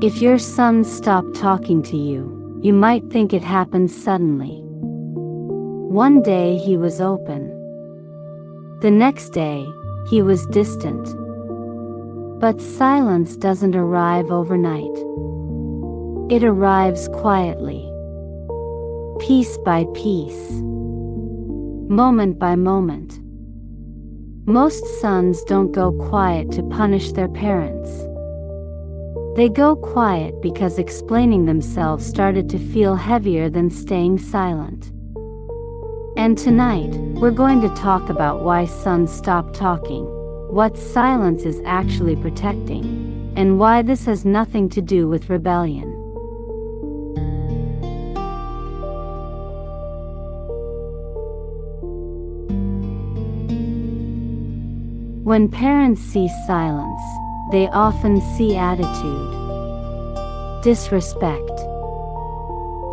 If your son stopped talking to you, you might think it happened suddenly. One day he was open. The next day, he was distant. But silence doesn't arrive overnight. It arrives quietly. Piece by piece. Moment by moment. Most sons don't go quiet to punish their parents. They go quiet because explaining themselves started to feel heavier than staying silent. And tonight, we're going to talk about why sons stop talking, what silence is actually protecting, and why this has nothing to do with rebellion. When parents see silence, they often see attitude, disrespect,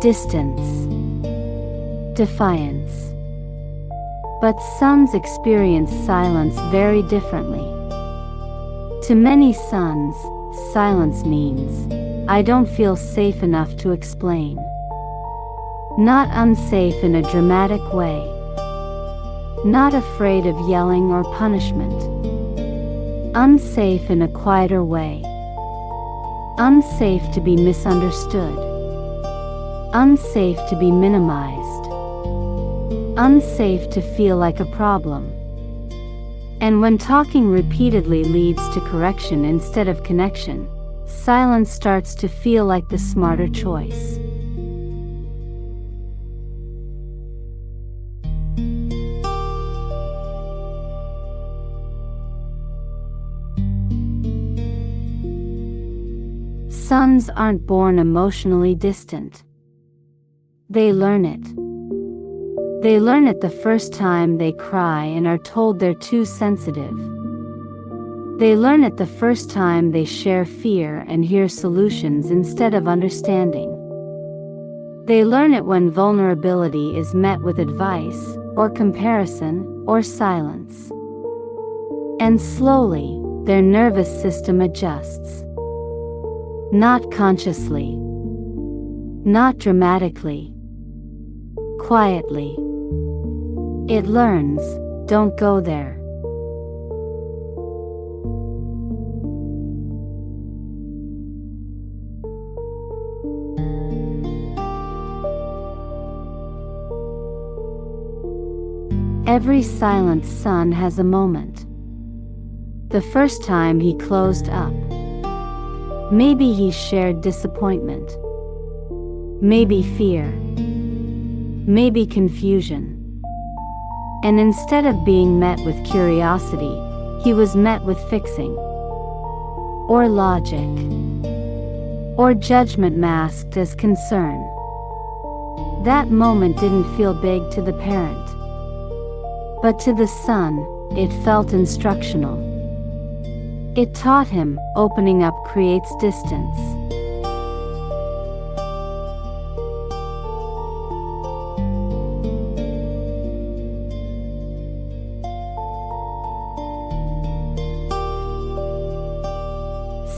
distance, defiance. But sons experience silence very differently. To many sons, silence means, I don't feel safe enough to explain. Not unsafe in a dramatic way. Not afraid of yelling or punishment. Unsafe in a quieter way. Unsafe to be misunderstood. Unsafe to be minimized. Unsafe to feel like a problem. And when talking repeatedly leads to correction instead of connection, silence starts to feel like the smarter choice. Sons aren't born emotionally distant. They learn it. They learn it the first time they cry and are told they're too sensitive. They learn it the first time they share fear and hear solutions instead of understanding. They learn it when vulnerability is met with advice, or comparison, or silence. And slowly, their nervous system adjusts. Not consciously. Not dramatically. Quietly. It learns, don't go there. Every silent son has a moment. The first time he closed up. Maybe he shared disappointment. Maybe fear. Maybe confusion. And instead of being met with curiosity, he was met with fixing. Or logic. Or judgment masked as concern. That moment didn't feel big to the parent. But to the son, it felt instructional. It taught him, opening up creates distance.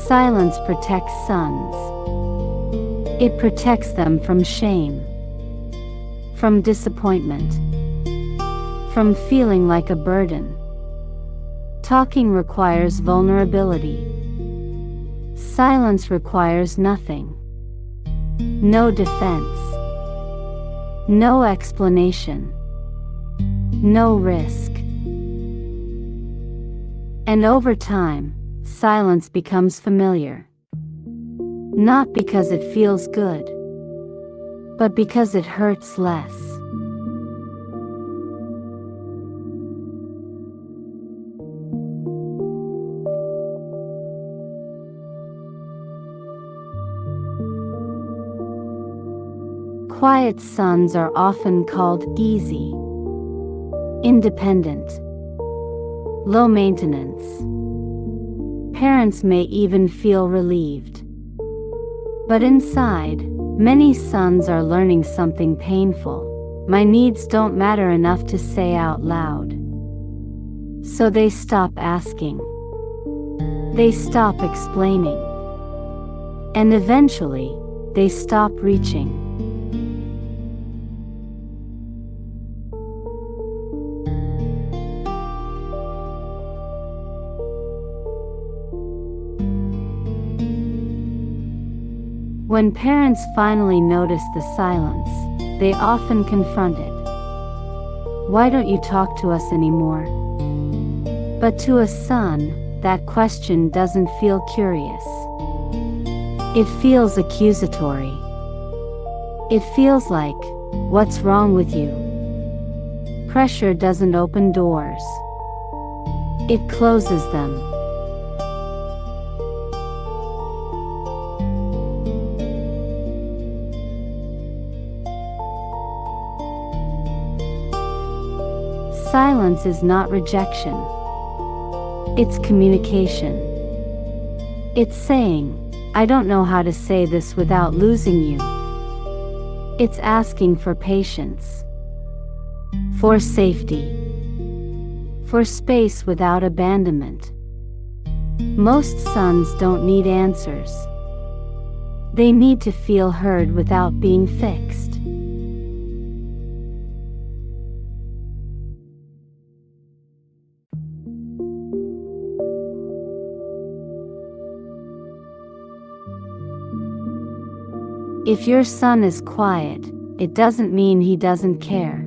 Silence protects sons. It protects them from shame, from disappointment, from feeling like a burden. Talking requires vulnerability. Silence requires nothing. No defense. No explanation. No risk. And over time, silence becomes familiar. Not because it feels good, but because it hurts less. Quiet sons are often called easy, independent, low maintenance. Parents may even feel relieved. But inside, many sons are learning something painful. My needs don't matter enough to say out loud. So they stop asking. They stop explaining. And eventually, they stop reaching. When parents finally notice the silence, they often confront it. Why don't you talk to us anymore? But to a son, that question doesn't feel curious. It feels accusatory. It feels like, what's wrong with you? Pressure doesn't open doors. It closes them. Silence is not rejection. It's communication. It's saying, I don't know how to say this without losing you. It's asking for patience, for safety, for space without abandonment. Most sons don't need answers. They need to feel heard without being fixed. If your son is quiet, it doesn't mean he doesn't care.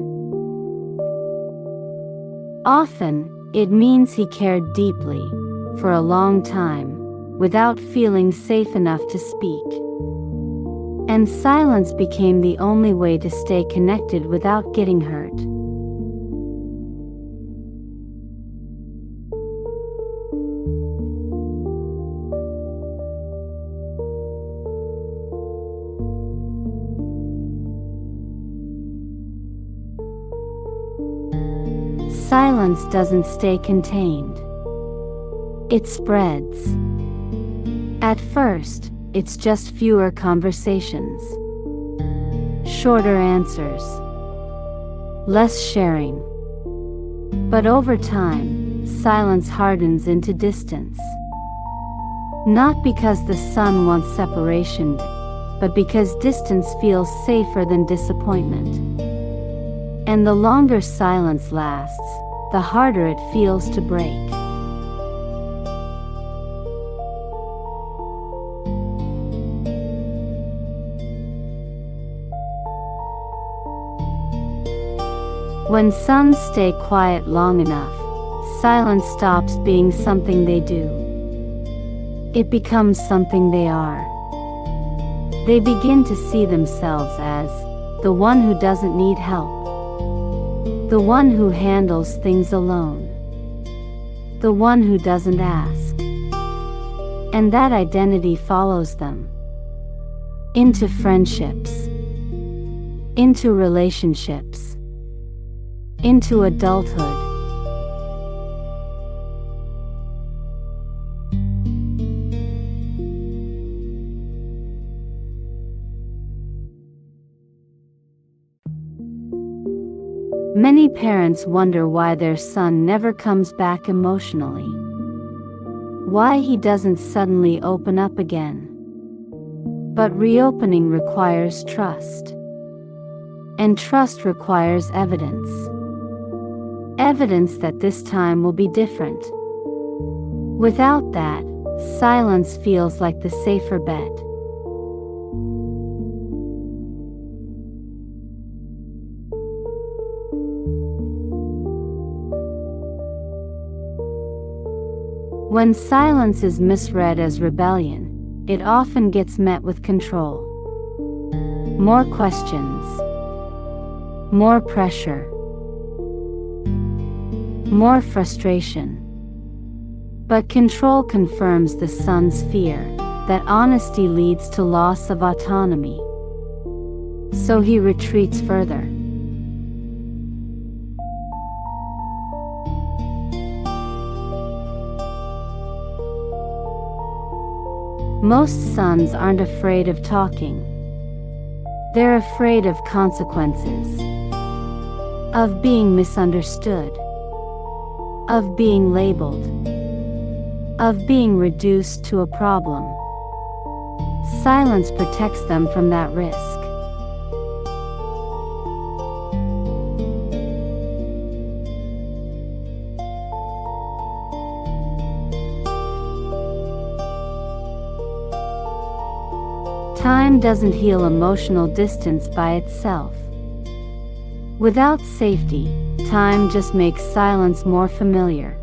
Often, it means he cared deeply, for a long time, without feeling safe enough to speak. And silence became the only way to stay connected without getting hurt. Silence doesn't stay contained. It spreads. At first, it's just fewer conversations, shorter answers, less sharing. But over time, silence hardens into distance. Not because the son wants separation, but because distance feels safer than disappointment. And the longer silence lasts, the harder it feels to break. When sons stay quiet long enough, silence stops being something they do. It becomes something they are. They begin to see themselves as the one who doesn't need help, the one who handles things alone, the one who doesn't ask. And that identity follows them into friendships, into relationships, into adulthood. Many parents wonder why their son never comes back emotionally, why he doesn't suddenly open up again. But reopening requires trust, and trust requires evidence. Evidence that this time will be different. Without that, silence feels like the safer bet. When silence is misread as rebellion, it often gets met with control. More questions, more pressure, more frustration. But control confirms the son's fear that honesty leads to loss of autonomy. So he retreats further. Most sons aren't afraid of talking. They're afraid of consequences, of being misunderstood, of being labeled, of being reduced to a problem. Silence protects them from that risk. Time doesn't heal emotional distance by itself. Without safety, time just makes silence more familiar.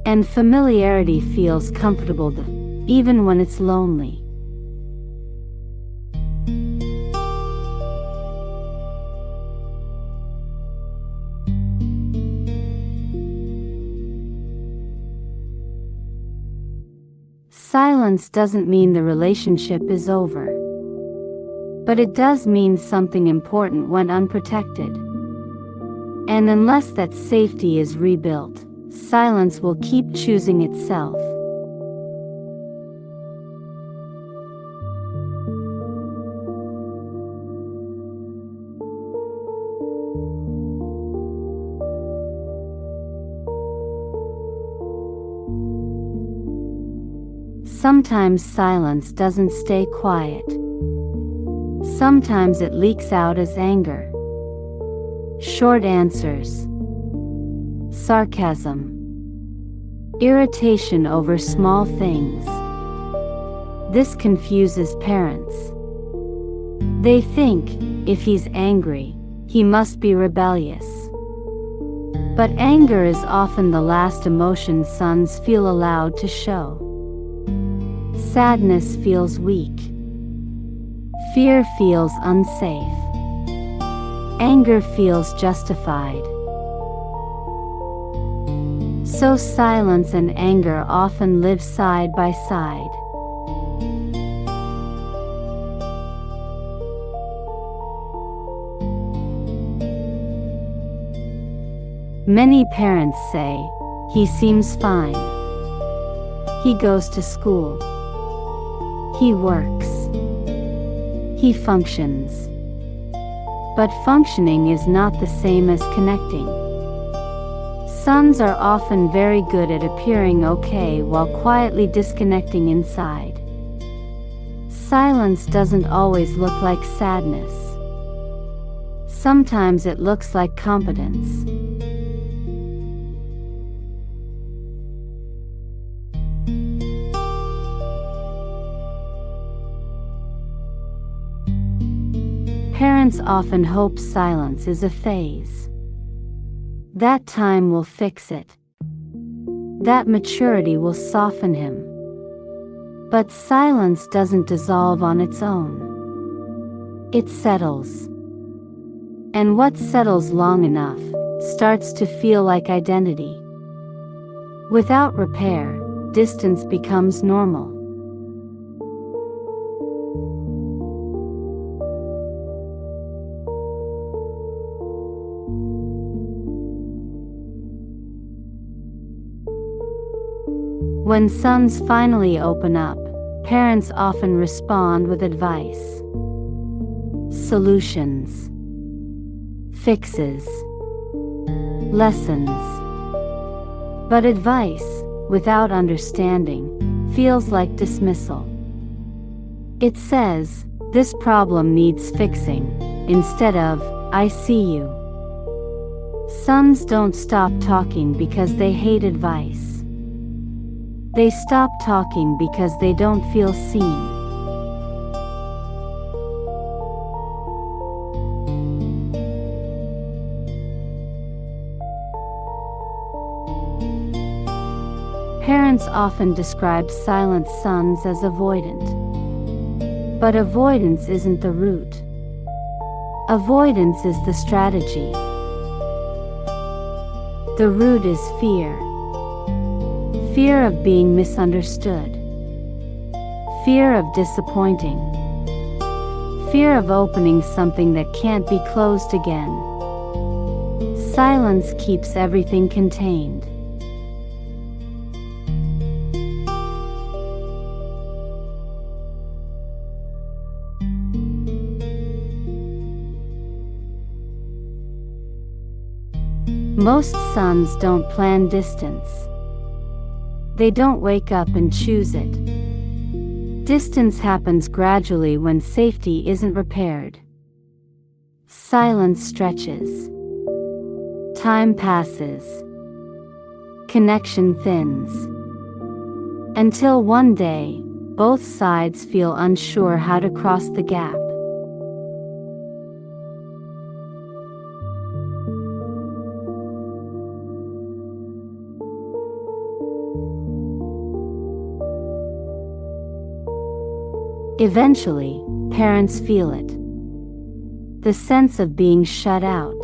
And familiarity feels comfortable even when it's lonely. Silence doesn't mean the relationship is over. But it does mean something important went unprotected. And unless that safety is rebuilt, silence will keep choosing itself. Sometimes silence doesn't stay quiet. Sometimes it leaks out as anger. Short answers. Sarcasm. Irritation over small things. This confuses parents. They think, if he's angry, he must be rebellious. But anger is often the last emotion sons feel allowed to show. Sadness feels weak. Fear feels unsafe. Anger feels justified. So silence and anger often live side by side. Many parents say, "He seems fine. He goes to school. He works. He functions." But functioning is not the same as connecting. Sons are often very good at appearing okay while quietly disconnecting inside. Silence doesn't always look like sadness. Sometimes it looks like competence. Parents often hope silence is a phase. That time will fix it. That maturity will soften him. But silence doesn't dissolve on its own. It settles. And what settles long enough starts to feel like identity. Without repair, distance becomes normal. When sons finally open up, parents often respond with advice, solutions, fixes, lessons. But advice, without understanding, feels like dismissal. It says, "This problem needs fixing," instead of, "I see you." Sons don't stop talking because they hate advice. They stop talking because they don't feel seen. Parents often describe silent sons as avoidant. But avoidance isn't the root. Avoidance is the strategy. The root is fear. Fear of being misunderstood. Fear of disappointing. Fear of opening something that can't be closed again. Silence keeps everything contained. Most sons don't plan distance. They don't wake up and choose it. Distance happens gradually when safety isn't repaired. Silence stretches. Time passes. Connection thins. Until one day, both sides feel unsure how to cross the gap. Eventually, parents feel it. The sense of being shut out,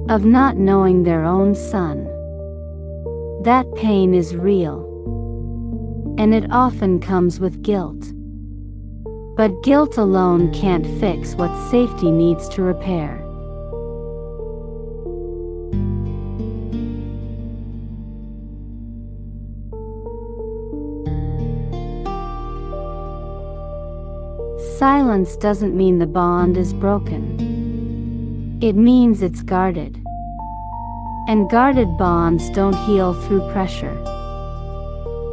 of not knowing their own son. That pain is real, and it often comes with guilt. But guilt alone can't fix what safety needs to repair. Silence doesn't mean the bond is broken. It means it's guarded. And guarded bonds don't heal through pressure.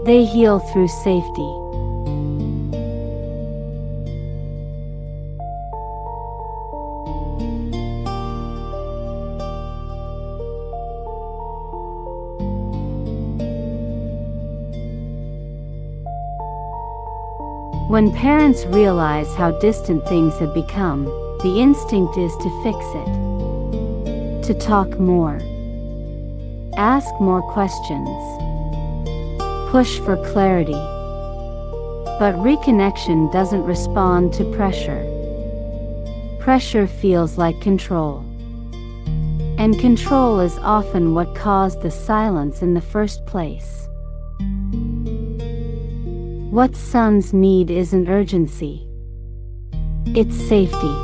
They heal through safety. When parents realize how distant things have become, the instinct is to fix it. To talk more. Ask more questions. Push for clarity. But reconnection doesn't respond to pressure. Pressure feels like control. And control is often what caused the silence in the first place. What sons need isn't urgency. It's safety.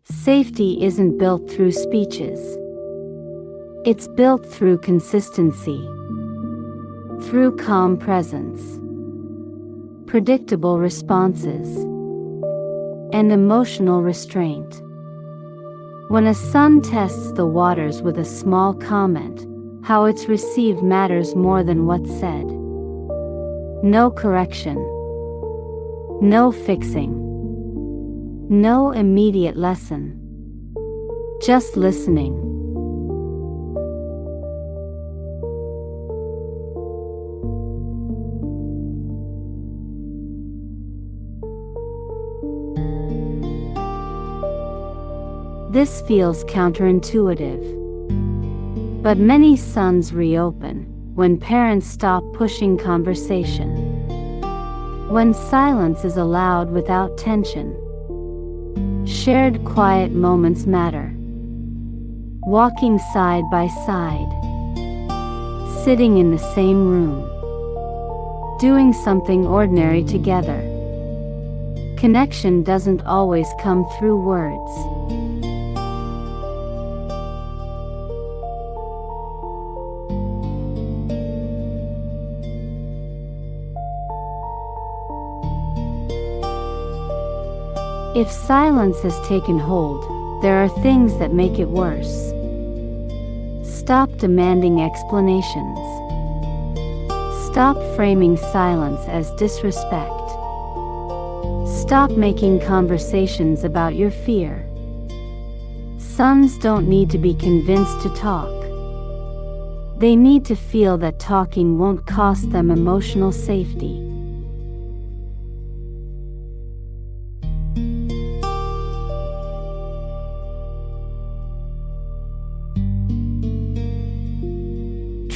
Safety isn't built through speeches. It's built through consistency. Through calm presence. Predictable responses. And emotional restraint. When a son tests the waters with a small comment, how it's received matters more than what's said. No correction. No fixing. No immediate lesson. Just listening. This feels counterintuitive. But many sons reopen when parents stop pushing conversation. When silence is allowed without tension. Shared quiet moments matter. Walking side by side. Sitting in the same room. Doing something ordinary together. Connection doesn't always come through words. If silence has taken hold, there are things that make it worse. Stop demanding explanations. Stop framing silence as disrespect. Stop making conversations about your fear. Sons don't need to be convinced to talk. They need to feel that talking won't cost them emotional safety.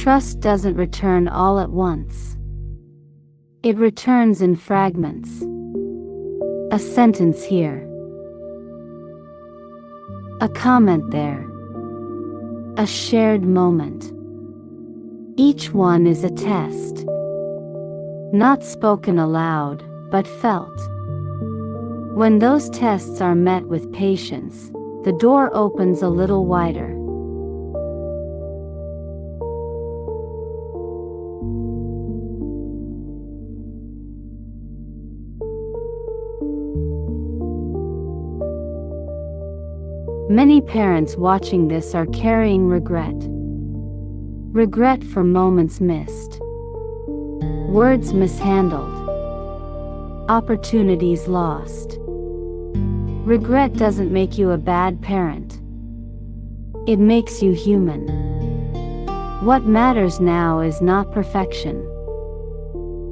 Trust doesn't return all at once. It returns in fragments. A sentence here. A comment there. A shared moment. Each one is a test. Not spoken aloud, but felt. When those tests are met with patience, the door opens a little wider. Many parents watching this are carrying regret. Regret for moments missed, words mishandled, opportunities lost. Regret doesn't make you a bad parent. It makes you human. What matters now is not perfection.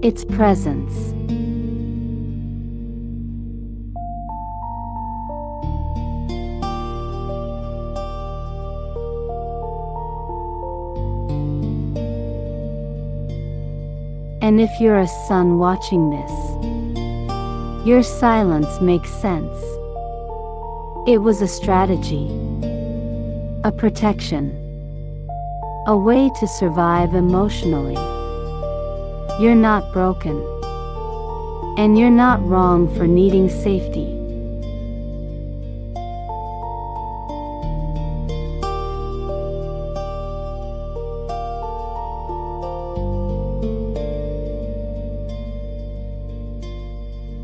It's presence. And if you're a son watching this, your silence makes sense. It was a strategy, a protection, a way to survive emotionally. You're not broken, and you're not wrong for needing safety.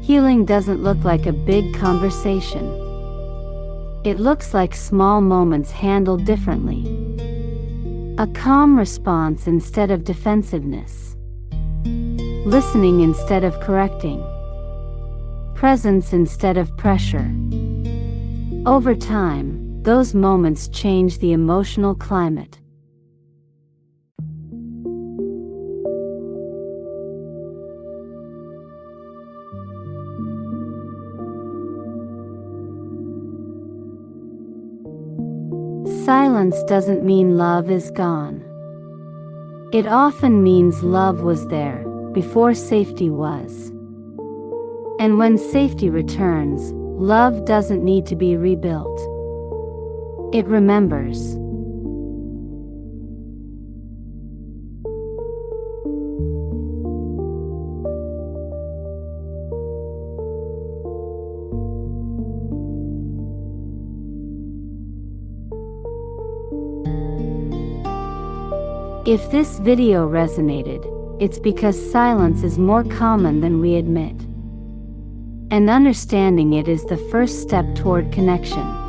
Healing doesn't look like a big conversation. It looks like small moments handled differently. A calm response instead of defensiveness. Listening instead of correcting. Presence instead of pressure. Over time, those moments change the emotional climate. Silence doesn't mean love is gone. It often means love was there, before safety was. And when safety returns, love doesn't need to be rebuilt. It remembers. If this video resonated, it's because silence is more common than we admit. And understanding it is the first step toward connection.